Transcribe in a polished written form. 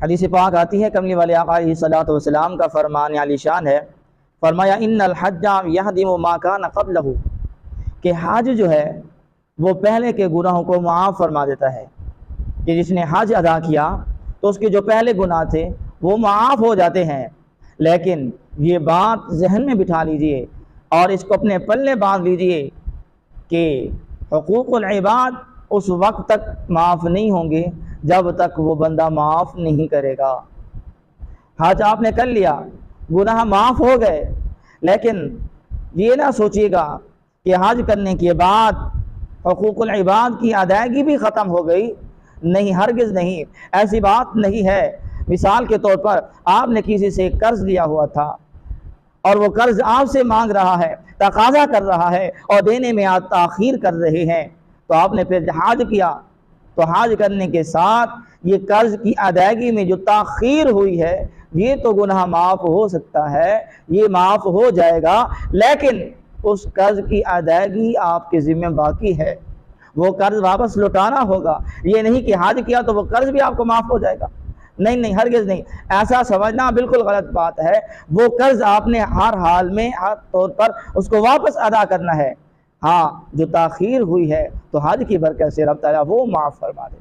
हदीस पाक आती है, कमली वाले आका अलैहिस्सलातु वस्सलाम का फरमान आलीशान है, फरमाया इन्नल हज्जा यहदिमु मा कान क़ब्लहु, कि हज जो है वो पहले के गुनाहों को माफ़ फरमा देता है। कि जिसने हज अदा किया तो उसके जो पहले गुनाह थे वो माफ़ हो जाते हैं। लेकिन ये बात जहन में बिठा लीजिए और इसको अपने पल्ले बांध लीजिए कि हुकूकुल इबाद उस वक्त तक माफ़ नहीं होंगे जब तक वो बंदा माफ़ नहीं करेगा। हज आपने कर लिया, गुनाह माफ़ हो गए, लेकिन ये ना सोचिएगा कि हज करने के बाद हुकूकुल इबाद की अदायगी भी ख़त्म हो गई। नहीं, हरगिज़ नहीं, ऐसी बात नहीं है। मिसाल के तौर पर आपने किसी से कर्ज लिया हुआ था और वो कर्ज आपसे मांग रहा है, तकाजा कर रहा है और देने में आप ताख़ीर कर रहे हैं, तो आपने फिर हज किया, तो हज करने के साथ ये कर्ज की अदायगी में जो ताख़ीर हुई है ये तो गुनाह माफ़ हो सकता है, ये माफ़ हो जाएगा, लेकिन उस कर्ज की अदायगी आपके ज़िम्मे बाकी है। वो कर्ज वापस लौटाना होगा। ये नहीं कि हज किया तो वो कर्ज भी आपको माफ़ हो जाएगा। नहीं नहीं, हरगिज़ नहीं, ऐसा समझना बिल्कुल गलत बात है। वो कर्ज आपने हर हाल में, हर तौर पर उसको वापस अदा करना है। हाँ, जो ताख़ीर हुई है तो हज की बरकत से रब ताला वो माफ़ फरमा दे।